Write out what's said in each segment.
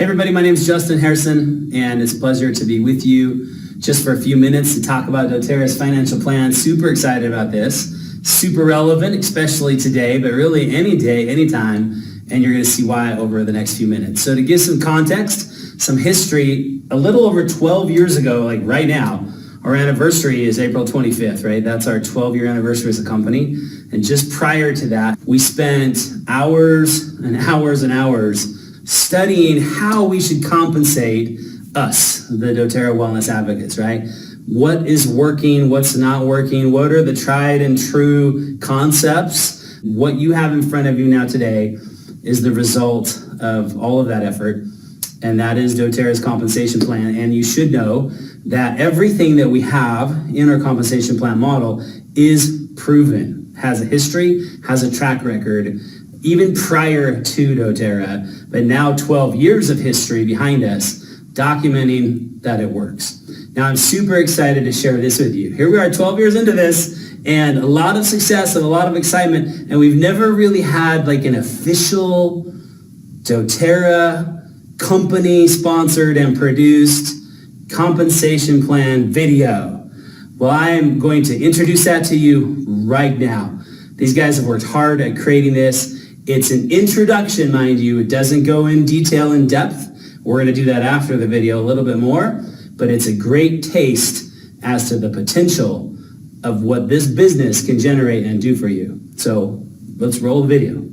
Hey everybody, my name is Justin Harrison, and it's a pleasure to be with you just for a few minutes to talk about doTERRA's financial plan. Super excited about this. Super relevant, especially today, but really any day, anytime, and you're going to see why over the next few minutes. So to give some context, some history, a little over 12 years ago, like right now, our anniversary is April 25th, right? That's our 12-year anniversary as a company. And just prior to that, we spent hours and hours and hours studying how we should compensate us, the doTERRA Wellness Advocates, right? What is working, what's not working, what are the tried and true concepts? What you have in front of you now today is the result of all of that effort, and that is doTERRA's compensation plan. And you should know that everything that we have in our compensation plan model is proven, has a history, has a track record, even prior to doTERRA, but now 12 years of history behind us, documenting that it works. Now I'm super excited to share this with you. Here we are 12 years into this, and a lot of success and a lot of excitement, and we've never really had like an official doTERRA company sponsored and produced compensation plan video. Well, I am going to introduce that to you right now. These guys have worked hard at creating this. It's an introduction, mind you. It doesn't go in detail, in depth. We're going to do that after the video a little bit more, but it's a great taste as to the potential of what this business can generate and do for you. So let's roll the video.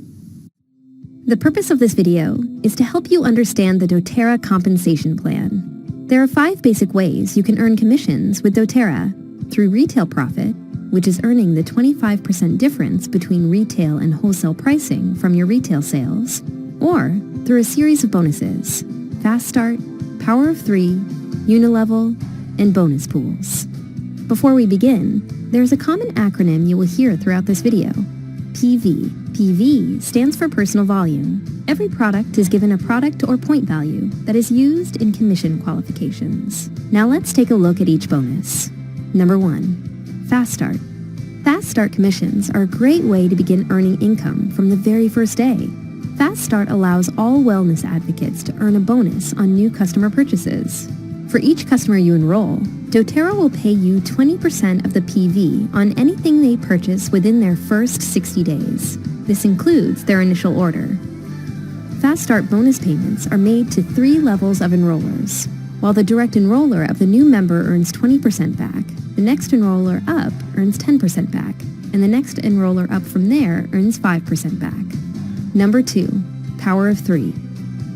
The purpose of this video is to help you understand the doTERRA compensation plan. There are 5 basic ways you can earn commissions with doTERRA: through retail profit, which is earning the 25% difference between retail and wholesale pricing from your retail sales, or through a series of bonuses: Fast Start, Power of 3, Unilevel, and bonus pools. Before we begin, there's a common acronym you will hear throughout this video: PV. PV stands for personal volume. Every product is given a product or point value that is used in commission qualifications. Now let's take a look at each bonus. Number 1, Fast Start. Fast Start commissions are a great way to begin earning income from the very first day. Fast Start allows all wellness advocates to earn a bonus on new customer purchases. For each customer you enroll, doTERRA will pay you 20% of the PV on anything they purchase within their first 60 days. This includes their initial order. Fast Start bonus payments are made to 3 levels of enrollers. While the direct enroller of the new member earns 20% back, the next enroller up earns 10% back, and the next enroller up from there earns 5% back. Number 2, Power of 3.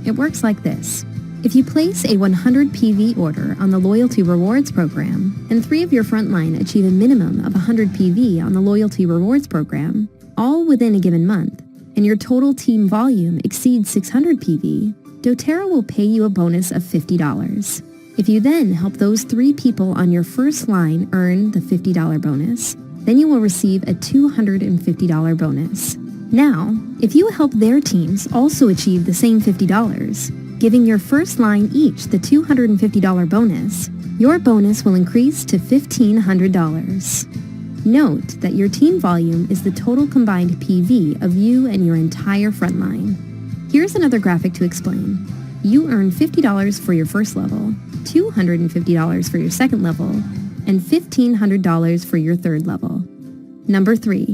It works like this. If you place a 100 PV order on the Loyalty Rewards program, and 3 of your frontline achieve a minimum of 100 PV on the Loyalty Rewards program, all within a given month, and your total team volume exceeds 600 PV, doTERRA will pay you a bonus of $50. If you then help those 3 people on your first line earn the $50 bonus, then you will receive a $250 bonus. Now, if you help their teams also achieve the same $50, giving your first line each the $250 bonus, your bonus will increase to $1,500. Note that your team volume is the total combined PV of you and your entire frontline. Here's another graphic to explain. You earn $50 for your first level, $250 for your second level, and $1,500 for your third level. Number 3,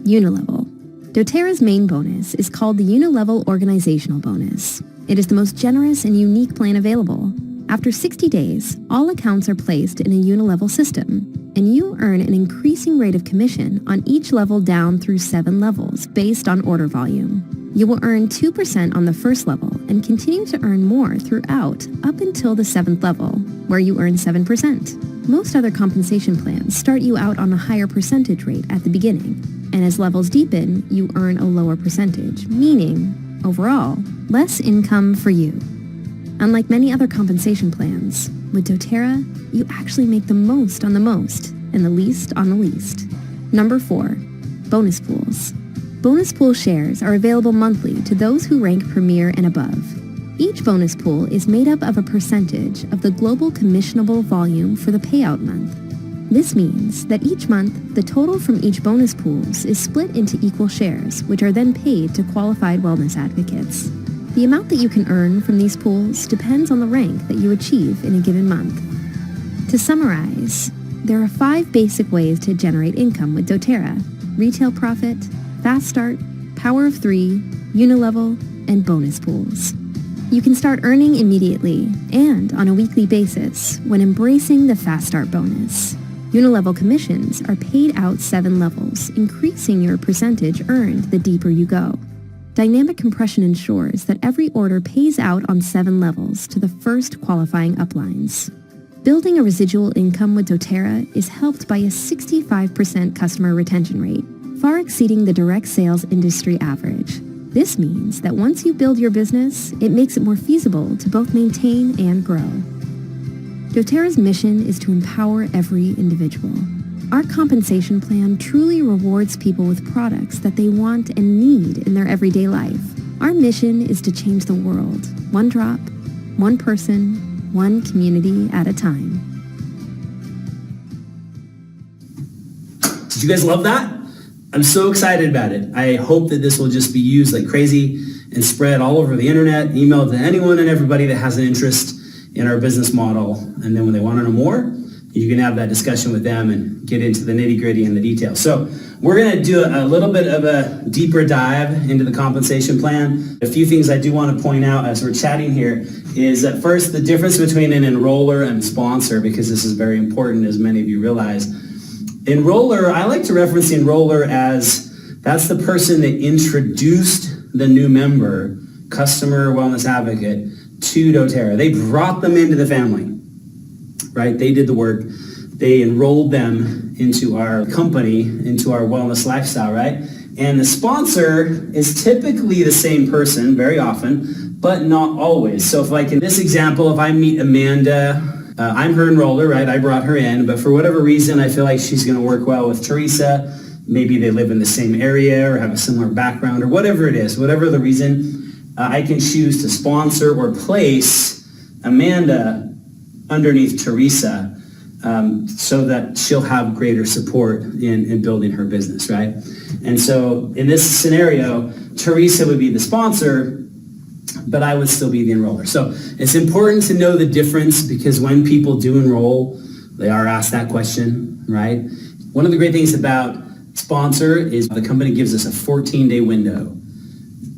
Unilevel. doTERRA's main bonus is called the Unilevel Organizational Bonus. It is the most generous and unique plan available. After 60 days, all accounts are placed in a Unilevel system, and you earn an increasing rate of commission on each level down through 7 levels based on order volume. You will earn 2% on the first level and continue to earn more throughout up until the 7th level, where you earn 7%. Most other compensation plans start you out on a higher percentage rate at the beginning, and as levels deepen, you earn a lower percentage, meaning, overall, less income for you. Unlike many other compensation plans, with doTERRA, you actually make the most on the most and the least on the least. Number 4, bonus pools. Bonus pool shares are available monthly to those who rank Premier and above. Each bonus pool is made up of a percentage of the global commissionable volume for the payout month. This means that each month, the total from each bonus pools is split into equal shares, which are then paid to qualified wellness advocates. The amount that you can earn from these pools depends on the rank that you achieve in a given month. To summarize, there are 5 basic ways to generate income with doTERRA: retail profit, fast start, power of 3, unilevel, and bonus pools. You can start earning immediately and on a weekly basis when embracing the fast start bonus. Unilevel commissions are paid out 7 levels, increasing your percentage earned the deeper you go. Dynamic compression ensures that every order pays out on 7 levels to the first qualifying uplines. Building a residual income with doTERRA is helped by a 65% customer retention rate, far exceeding the direct sales industry average. This means that once you build your business, it makes it more feasible to both maintain and grow. doTERRA's mission is to empower every individual. Our compensation plan truly rewards people with products that they want and need in their everyday life. Our mission is to change the world, one drop, one person, one community at a time. Did you guys love that? I'm so excited about it. I hope that this will just be used like crazy and spread all over the internet, emailed to anyone and everybody that has an interest in our business model. And then when they want to know more, you can have that discussion with them and get into the nitty-gritty and the details. So we're going to do a little bit of a deeper dive into the compensation plan. A few things I do want to point out as we're chatting here is that first, the difference between an enroller and a sponsor, because this is very important, as many of you realize. Enroller, I like to reference the enroller as that's the person that introduced the new member, customer wellness advocate, to doTERRA. They brought them into the family, right? They did the work. They enrolled them into our company, into our wellness lifestyle, right? And the sponsor is typically the same person very often, but not always. So if like in this example, if I meet Amanda, I'm her enroller, right? I brought her in, but for whatever reason, I feel like she's going to work well with Teresa. Maybe they live in the same area or have a similar background or whatever it is, whatever the reason, I can choose to sponsor or place Amanda underneath Teresa so that she'll have greater support in building her business, right? And so in this scenario, Teresa would be the sponsor, but I would still be the enroller. So it's important to know the difference because when people do enroll, they are asked that question, right? One of the great things about sponsor is the company gives us a 14-day window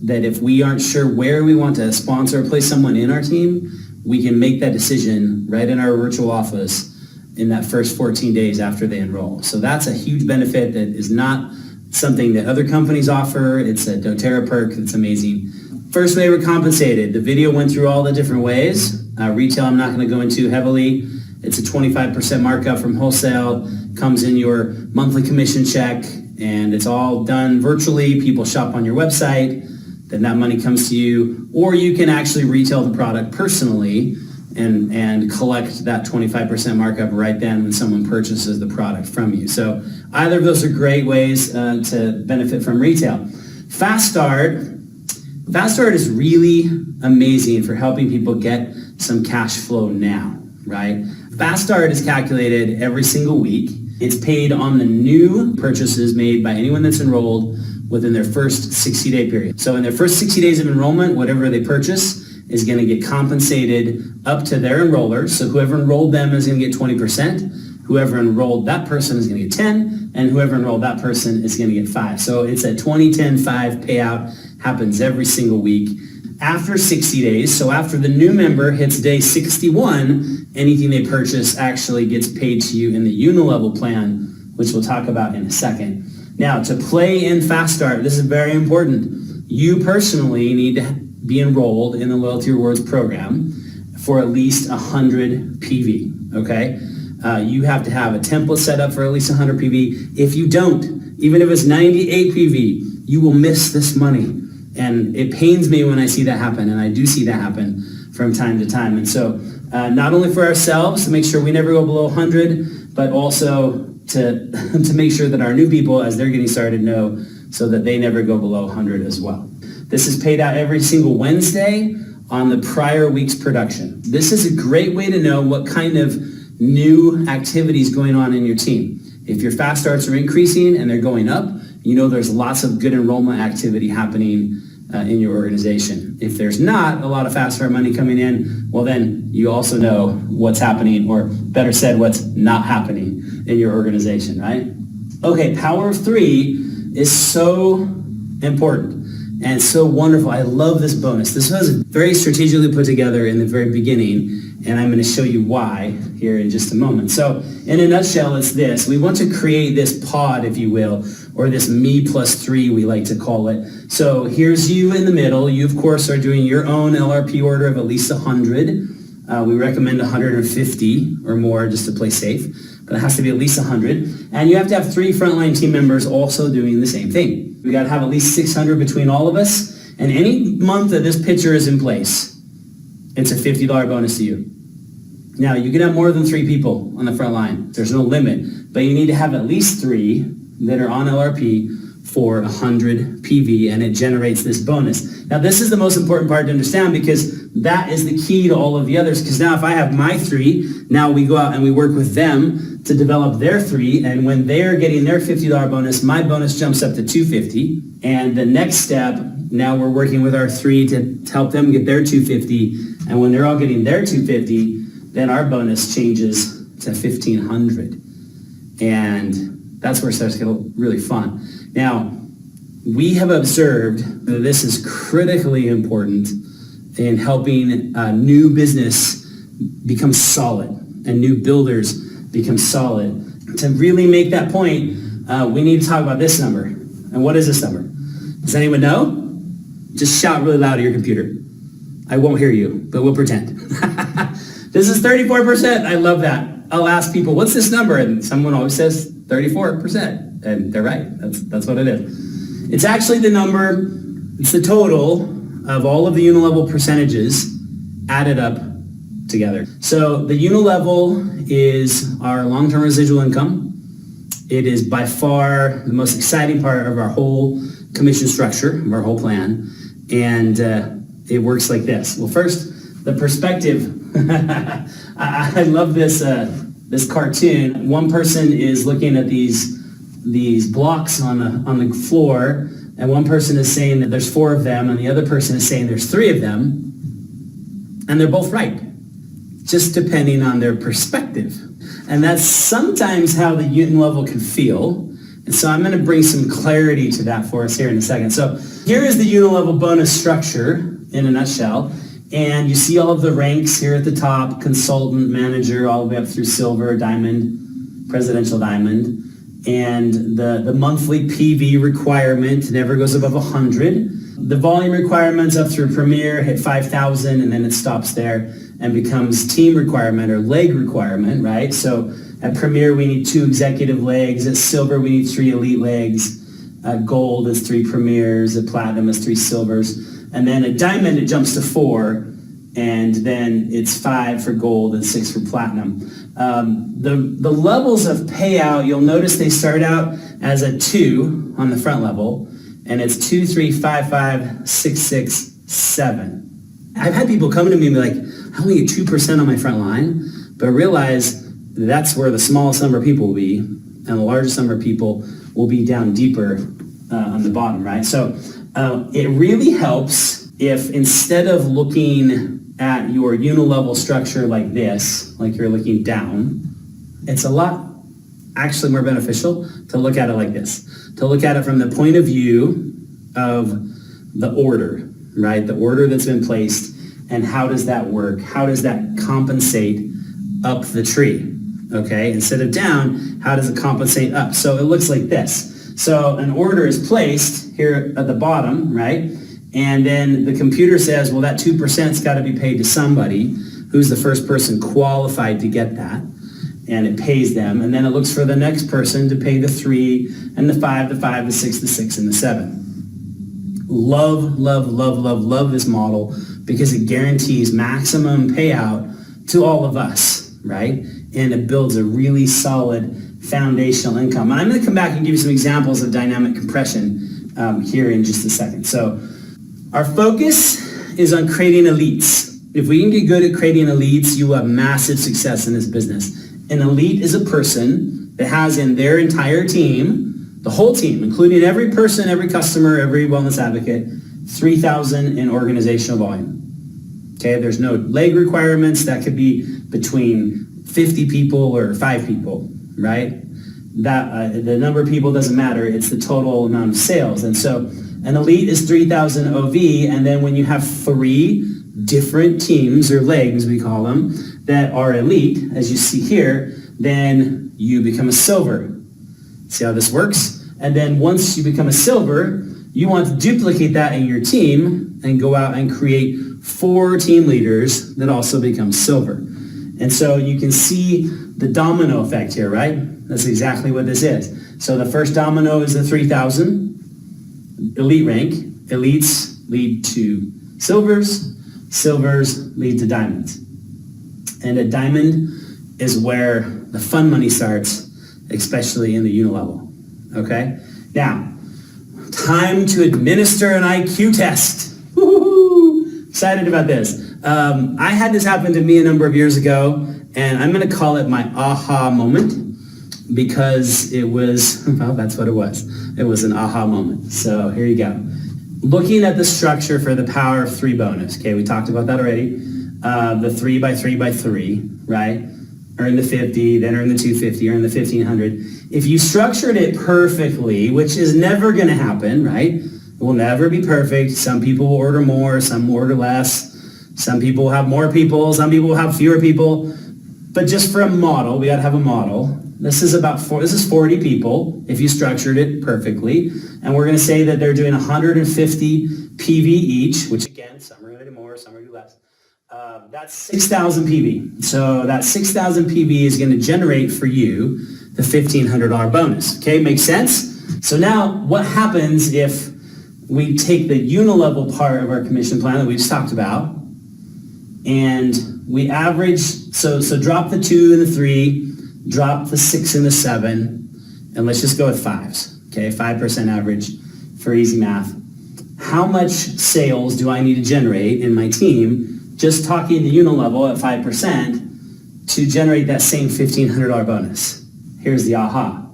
that if we aren't sure where we want to sponsor or place someone in our team, we can make that decision right in our virtual office in that first 14 days after they enroll. So that's a huge benefit that is not something that other companies offer. It's a doTERRA perk that's amazing. First way we're compensated. The video went through all the different ways. Retail I'm not going to go into heavily. It's a 25% markup from wholesale, comes in your monthly commission check, and it's all done virtually. People shop on your website, then that money comes to you, or you can actually retail the product personally and collect that 25% markup right then when someone purchases the product from you. So either of those are great ways to benefit from retail. Fast Start is really amazing for helping people get some cash flow now, right? Fast Start is calculated every single week. It's paid on the new purchases made by anyone that's enrolled within their first 60-day period. So in their first 60 days of enrollment, whatever they purchase is going to get compensated up to their enrollers. So whoever enrolled them is going to get 20%. Whoever enrolled that person is going to get 10, and whoever enrolled that person is going to get 5. So it's a 20-10-5 payout, happens every single week. After 60 days, so after the new member hits day 61, anything they purchase actually gets paid to you in the unilevel plan, which we'll talk about in a second. Now, to play in Fast Start, this is very important. You personally need to be enrolled in the Loyalty Rewards program for at least 100 PV, okay? You have to have a template set up for at least 100 PV. If you don't, even if it's 98 PV, you will miss this money. And it pains me when I see that happen, and I do see that happen from time to time. And so not only for ourselves to make sure we never go below 100, but also to make sure that our new people, as they're getting started, know so that they never go below 100 as well. This is paid out every single Wednesday on the prior week's production. This is a great way to know what kind of new activities going on in your team. If your fast starts are increasing and they're going up, you know there's lots of good enrollment activity happening in your organization. If there's not a lot of fast start money coming in, well then you also know what's happening, or better said, what's not happening in your organization, right? Okay, power of three is so important and so wonderful. I love this bonus. This was very strategically put together in the very beginning, and I'm going to show you why here in just a moment. So in a nutshell, it's this. We want to create this pod, if you will, or this me plus three, we like to call it. So here's you in the middle. You, of course, are doing your own LRP order of at least 100. We recommend 150 or more just to play safe, but it has to be at least 100. And you have to have 3 frontline team members also doing the same thing. We got to have at least 600 between all of us. And any month that this picture is in place, it's a $50 bonus to you. Now, you can have more than 3 people on the front line. There's no limit, but you need to have at least 3 that are on LRP for 100 PV, and it generates this bonus. Now, this is the most important part to understand, because that is the key to all of the others. Because now if I have my 3, now we go out and we work with them to develop their 3, and when they're getting their $50 bonus, my bonus jumps up to $250. And the next step, now we're working with our 3 to help them get their $250, and when they're all getting their $250, then our bonus changes to $1,500. And that's where it starts to get really fun. Now, we have observed that this is critically important in helping new business become solid and new builders become solid. To really make that point, we need to talk about this number. And what is this number? Does anyone know? Just shout really loud at your computer. I won't hear you, but we'll pretend. This is 34%. I love that. I'll ask people, what's this number? And someone always says 34%. And they're right. That's what it is. It's actually the number, it's the total of all of the unilevel percentages added up together. So the unilevel is our long-term residual income. It is by far the most exciting part of our whole commission structure, of our whole plan. And it works like this. Well, first, the perspective. I love this cartoon. One person is looking at these blocks on the floor, and one person is saying that there's 4 of them, and the other person is saying there's 3 of them, and they're both right, just depending on their perspective. And that's sometimes how the unit level can feel. And so I'm going to bring some clarity to that for us here in a second. So here is the unit level bonus structure in a nutshell. And you see all of the ranks here at the top: consultant, manager, all the way up through silver, diamond, presidential diamond. And the monthly PV requirement never goes above 100. The volume requirements up through Premier hit 5,000, and then it stops there and becomes team requirement or leg requirement, right? So at Premier, we need 2 executive legs. At Silver, we need 3 elite legs. At Gold, it's 3 Premiers. At Platinum, it's 3 Silvers. And then at Diamond, it jumps to 4, and then it's 5 for Gold and 6 for Platinum. The levels of payout, you'll notice they start out as a 2 on the front level, and it's 2, 3, 5, 5, 6, 6, 7. I've had people come to me and be like, I only get 2% on my front line, but realize that's where the smallest number of people will be, and the largest number of people will be down deeper on the bottom, right? So it really helps if, instead of looking at your unilevel structure like this, like you're looking down, it's a lot actually more beneficial to look at it like this, to look at it from the point of view of the order, right? The order that's been placed, and how does that work? How does that compensate up the tree? Okay, instead of down, how does it compensate up? So it looks like this. So an order is placed here at the bottom, right? And then the computer says, well, that 2%'s got to be paid to somebody. Who's the first person qualified to get that? And it pays them. And then it looks for the next person to pay the 3 and the 5, the 6, the 6, and the 7. Love, love, love, love, love this model because it guarantees maximum payout to all of us, right? And it builds a really solid foundational income. And I'm going to come back and give you some examples of dynamic compression here in just a second. So our focus is on creating elites. If we can get good at creating elites, you will have massive success in this business. An elite is a person that has in their entire team, the whole team, including every person, every customer, every wellness advocate, 3,000 in organizational volume. Okay, there's no leg requirements. That could be between 50 people or 5 people, right? That the number of people doesn't matter. It's the total amount of sales. And so an elite is 3,000 OV, and then when you have 3 different teams, or legs we call them, that are elite, as you see here, then you become a silver. See how this works? And then once you become a silver, you want to duplicate that in your team and go out and create 4 team leaders that also become silver. And so you can see the domino effect here, right? That's exactly what this is. So the first domino is the 3,000 elite rank. Elites lead to silvers. Silvers lead to diamonds. And a diamond is where the fun money starts, especially in the unilevel. Okay? Now, time to administer an IQ test. Woo-hoo-hoo. Excited about this. I had this happen to me a number of years ago, and I'm going to call it my aha moment, because it was, well, that's what it was. It was an aha moment. So here you go. Looking at the structure for the power of 3 bonus. Okay, we talked about that already. The 3 by 3 by 3, right? Earn the 50, then earn the 250, earn the 1,500. If you structured it perfectly, which is never going to happen, right? It will never be perfect. Some people will order more, some will order less. Some people will have more people, some people will have fewer people. But just for a model, we got to have a model. This is 40 people if you structured it perfectly. And we're going to say that they're doing 150 PV each, which again, some are going to do more, some are going to do less. That's 6,000 PV. So that 6,000 PV is going to generate for you the $1,500 bonus. Okay, makes sense? So now what happens if we take the unilevel part of our commission plan that we just talked about, and we average, so drop the 2 and the 3, drop the 6 and the 7, and let's just go with 5s, okay? 5% average for easy math. How much sales do I need to generate in my team, just talking the unilevel at 5%, to generate that same $1,500 bonus? Here's the aha.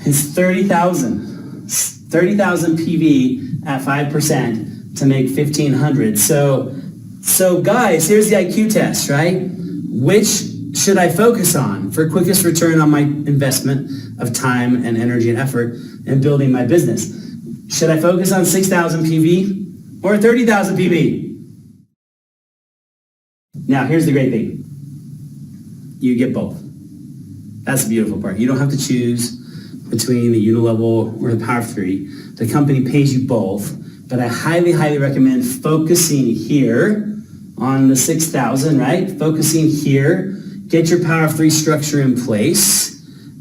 It's 30,000. 30,000 PV at 5% to make 1,500. So guys, here's the IQ test, right? Which should I focus on for quickest return on my investment of time and energy and effort in building my business? Should I focus on 6,000 PV or 30,000 PV? Now, here's the great thing. You get both. That's the beautiful part. You don't have to choose between the unilevel or the power of 3. The company pays you both, but I highly, highly recommend focusing here on the 6,000, right? Focusing here, get your power of 3 structure in place,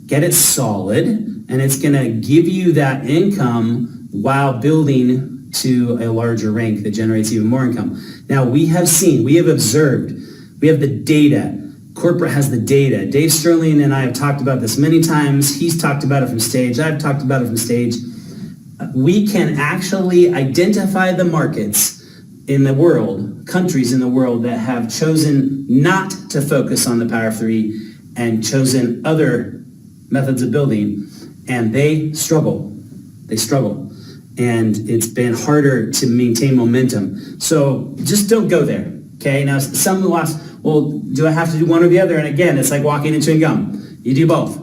get it solid, and it's going to give you that income while building to a larger rank that generates even more income. Now, we have observed, we have the data. Corporate has the data. Dave Sterling and I have talked about this many times. He's talked about it from stage. I've talked about it from stage. We can actually identify the markets in the world, countries in the world that have chosen not to focus on the power of 3 and chosen other methods of building, and they struggle. They struggle. And it's been harder to maintain momentum. So just don't go there, okay? Now, some will ask, well, do I have to do one or the other? And again, it's like walking into a gum. You do both,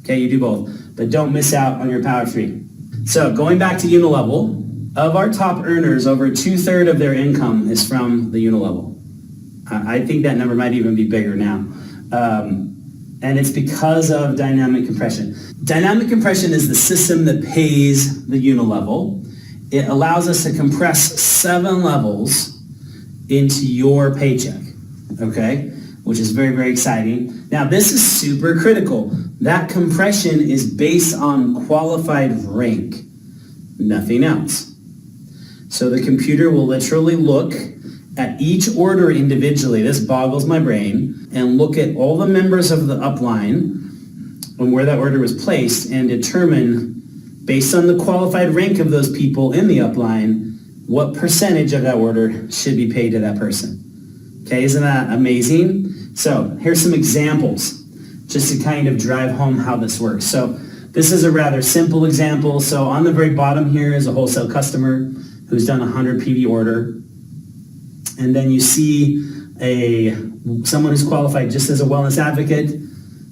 okay? You do both. But don't miss out on your power of 3. So going back to unilevel, of our top earners, over 2/3 of their income is from the unilevel. I think that number might even be bigger now. And it's because of dynamic compression. Dynamic compression is the system that pays the unilevel. It allows us to compress 7 levels into your paycheck, okay? Which is very, very exciting. Now, this is super critical. That compression is based on qualified rank, nothing else. So the computer will literally look at each order individually, this boggles my brain, and look at all the members of the upline and where that order was placed and determine, based on the qualified rank of those people in the upline, what percentage of that order should be paid to that person. Okay, isn't that amazing? So here's some examples just to kind of drive home how this works. So this is a rather simple example. So on the very bottom here is a wholesale customer. who's done a 100 PV order. And then you see someone who's qualified just as a wellness advocate,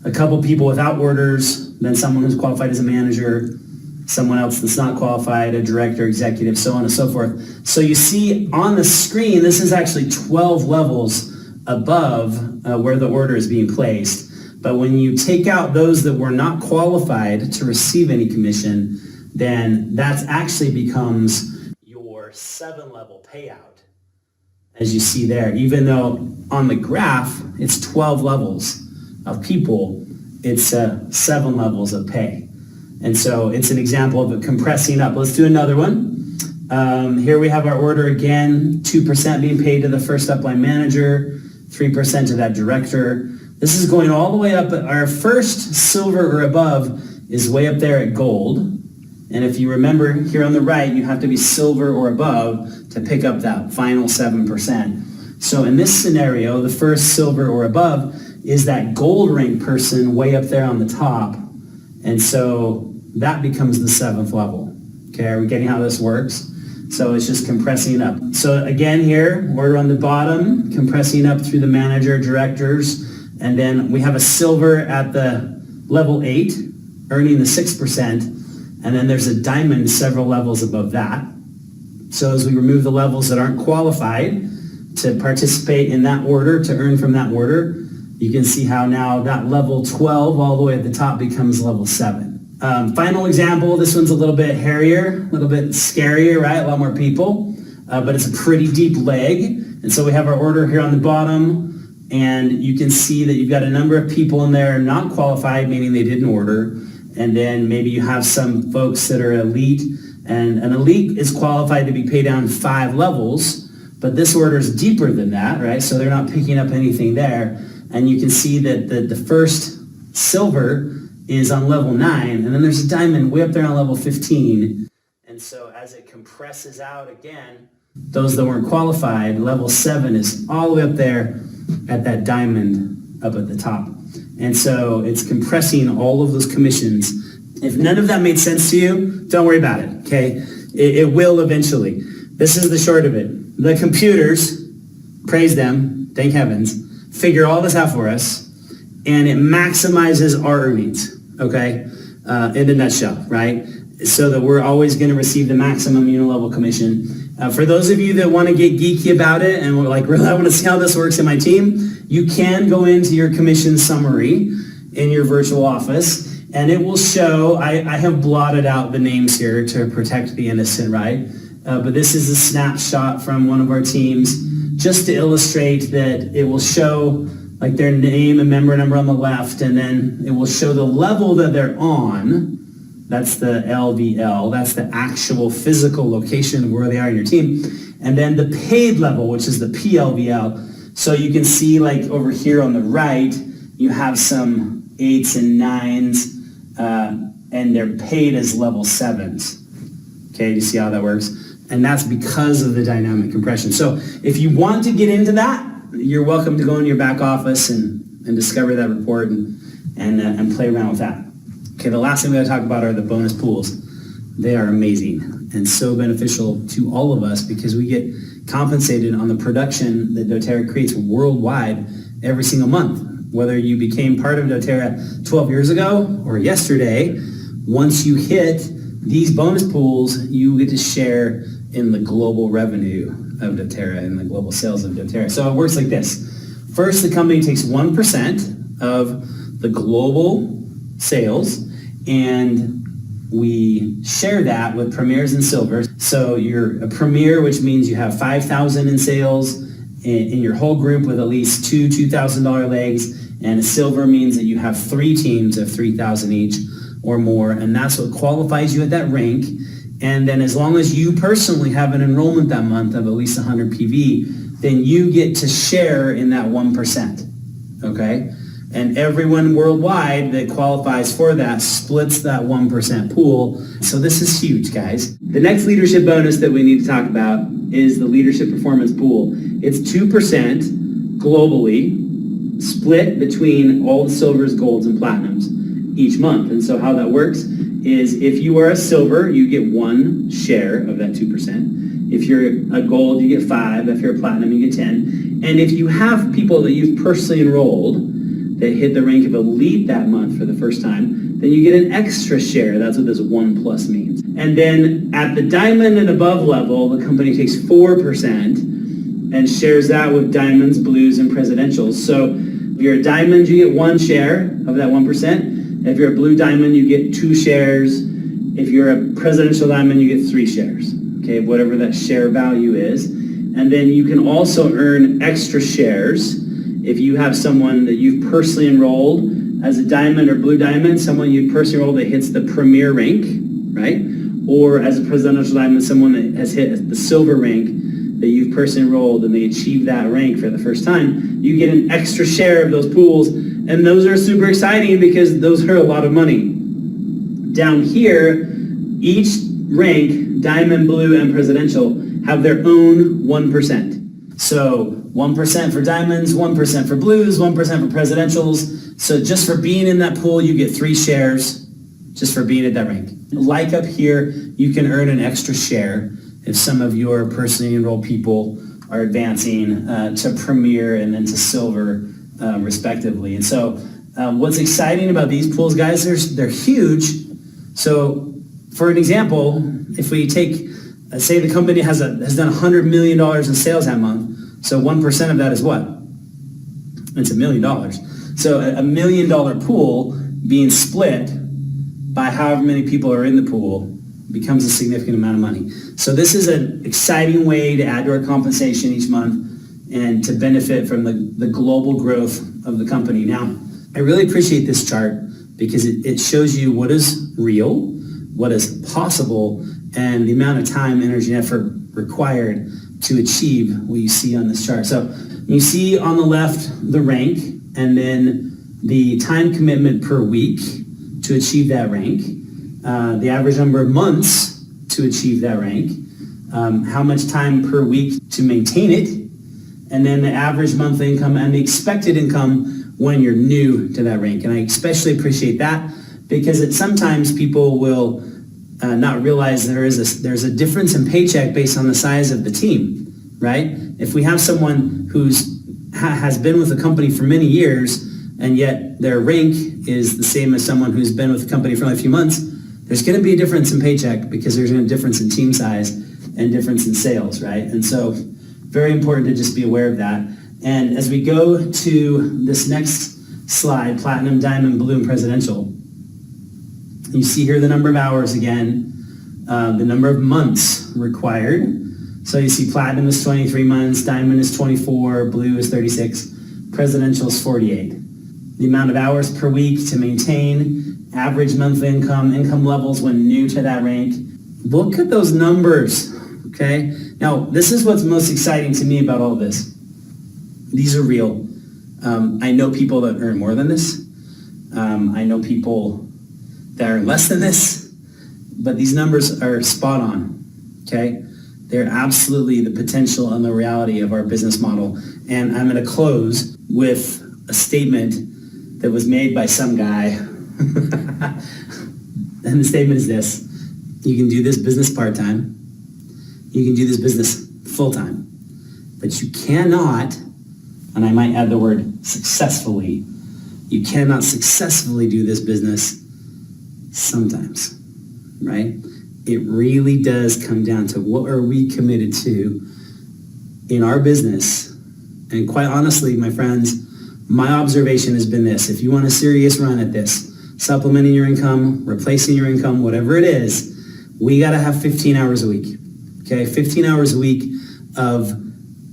a couple people without orders, then someone who's qualified as a manager, someone else that's not qualified, a director, executive, so on and so forth. So you see on the screen, this is actually 12 levels above where the order is being placed. But when you take out those that were not qualified to receive any commission, then that actually becomes your 7-level payout. As you see there, even though on the graph, it's 12 levels of people, it's 7 levels of pay. And so it's an example of it compressing up. Let's do another one. Here we have our order again, 2% being paid to the first upline manager, 3% to that director. This is going all the way up. Our first silver or above is way up there at gold. And if you remember here on the right, you have to be silver or above to pick up that final 7%. So in this scenario, the first silver or above is that gold rank person way up there on the top. And so that becomes the 7th level. Okay, are we getting how this works? So it's just compressing up. So again here, order on the bottom, compressing up through the manager, directors, and then we have a silver at the level 8, earning the 6%, and then there's a diamond several levels above that. So as we remove the levels that aren't qualified to participate in that order, to earn from that order, you can see how now that level 12 all the way at the top becomes level 7. Final example, this one's a little bit hairier, a little bit scarier, right? A lot more people, but it's a pretty deep leg. And so we have our order here on the bottom, and you can see that you've got a number of people in there not qualified, meaning they didn't order. And then maybe you have some folks that are elite, and an elite is qualified to be paid down 5 levels, but this order is deeper than that, right? So they're not picking up anything there. And you can see that the first silver is on level 9, and then there's a diamond way up there on level 15. And so as it compresses out again, those that weren't qualified, level 7 is all the way up there at that diamond up at the top. And so it's compressing all of those commissions. If none of that made sense to you, don't worry about it, okay? It will eventually. This is the short of it. The computers, praise them, thank heavens, figure all this out for us, and it maximizes our earnings, okay? In a nutshell, right? So that we're always going to receive the maximum unilevel commission. For those of you that want to get geeky about it and we're like, really, I want to see how this works in my team, you can go into your commission summary in your virtual office, and it will show, I have blotted out the names here to protect the innocent, right? But this is a snapshot from one of our teams just to illustrate that it will show like their name and member number on the left, and then it will show the level that they're on. That's the LVL. That's the actual physical location of where they are in your team. And then the paid level, which is the PLVL. So you can see like over here on the right, you have some 8s and 9s, and they're paid as level 7s. Okay, you see how that works? And that's because of the dynamic compression. So if you want to get into that, you're welcome to go in your back office and discover that report and play around with that. Okay, the last thing we're going to talk about are the bonus pools. They are amazing and so beneficial to all of us because we get compensated on the production that doTERRA creates worldwide every single month. Whether you became part of doTERRA 12 years ago or yesterday, once you hit these bonus pools, you get to share in the global revenue of doTERRA and the global sales of doTERRA. So it works like this. First, the company takes 1% of the global sales, and we share that with premiers and silvers. So you're a premier, which means you have 5,000 in sales in your whole group with at least two $2,000 legs, and a silver means that you have 3 teams of 3,000 each or more, and that's what qualifies you at that rank. And then as long as you personally have an enrollment that month of at least 100 PV, then you get to share in that 1%, okay? And everyone worldwide that qualifies for that splits that 1% pool. So this is huge, guys. The next leadership bonus that we need to talk about is the leadership performance pool. It's 2% globally, split between all the silvers, golds, and platinums each month. And so how that works is if you are a silver, you get 1 share of that 2%. If you're a gold, you get 5. If you're a platinum, you get 10. And if you have people that you've personally enrolled that hit the rank of elite that month for the first time, then you get an extra share. That's what this 1 plus means. And then at the diamond and above level, the company takes 4% and shares that with diamonds, blues, and presidentials. So if you're a diamond, you get 1 share of that 1%. If you're a blue diamond, you get 2 shares. If you're a presidential diamond, you get 3 shares. Okay, whatever that share value is. And then you can also earn extra shares if you have someone that you've personally enrolled as a diamond or blue diamond, someone you've personally enrolled that hits the premier rank, right? Or as a presidential diamond, someone that has hit the silver rank that you've personally enrolled and they achieve that rank for the first time, you get an extra share of those pools. And those are super exciting because those are a lot of money. Down here, each rank, diamond, blue, and presidential, have their own 1%. So 1% for diamonds, 1% for blues, 1% for presidentials. So just for being in that pool, you get 3 shares just for being at that rank. Like up here, you can earn an extra share if some of your personally enrolled people are advancing to premier and then to silver respectively. And so what's exciting about these pools, guys, they're huge. So for an example, if we take, say the company has done $100 million in sales that month, so 1% of that is what? It's $1 million. So a $1 million pool being split by however many people are in the pool becomes a significant amount of money. So this is an exciting way to add to our compensation each month and to benefit from the global growth of the company. Now, I really appreciate this chart because it shows you what is real, what is possible, and the amount of time, energy, and effort required to achieve what you see on this chart. So you see on the left the rank and then the time commitment per week to achieve that rank, the average number of months to achieve that rank, how much time per week to maintain it, and then the average monthly income and the expected income when you're new to that rank. And I especially appreciate that because sometimes people will not realize there's a difference in paycheck based on the size of the team, right? If we have someone has been with the company for many years and yet their rank is the same as someone who's been with the company for only a few months, there's going to be a difference in paycheck because there's a difference in team size and difference in sales, right? And so very important to just be aware of that. And as we go to this next slide, platinum, diamond, blue, and presidential, you see here the number of hours again, the number of months required. So you see platinum is 23 months, diamond is 24, blue is 36, presidential is 48. The amount of hours per week to maintain, average monthly income levels when new to that rank. Look at those numbers, okay? Now, this is what's most exciting to me about all this. These are real. I know people that earn more than this. I know people that earn less than this, but these numbers are spot on, okay? They're absolutely the potential and the reality of our business model. And I'm going to close with a statement that was made by some guy. And the statement is this: you can do this business part-time, you can do this business full-time, but you cannot, and I might add the word successfully, you cannot successfully do this business sometimes, right? It really does come down to what are we committed to in our business. And quite honestly, my friends, my observation has been this: if you want a serious run at this, supplementing your income, replacing your income, whatever it is, we got to have 15 hours a week, okay? 15 hours a week of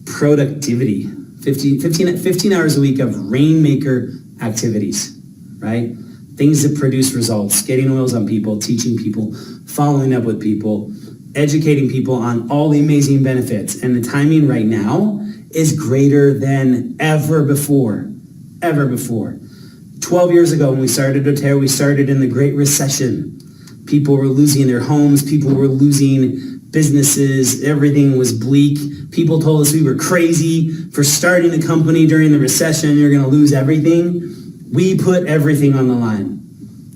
productivity, 15 hours a week of rainmaker activities, right? Things that produce results, getting oils on people, teaching people, following up with people, educating people on all the amazing benefits. And the timing right now is greater than ever before, ever before. 12 years ago when we started doTERRA, we started in the Great Recession. People were losing their homes, people were losing businesses, everything was bleak. People told us we were crazy for starting a company during the recession, you're gonna lose everything. We put everything on the line.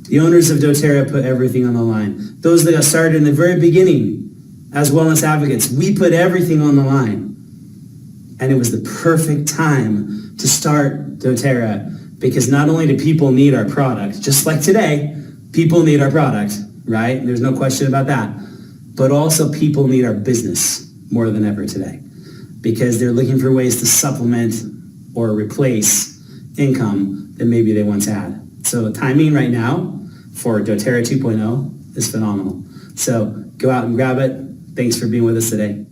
The owners of doTERRA put everything on the line. Those that got started in the very beginning, as wellness advocates, we put everything on the line. And it was the perfect time to start doTERRA, because not only do people need our product, just like today, people need our product, right? There's no question about that. But also people need our business more than ever today, because they're looking for ways to supplement or replace income that maybe they once had. So timing right now for doTERRA 2.0 is phenomenal. So go out and grab it. Thanks for being with us today.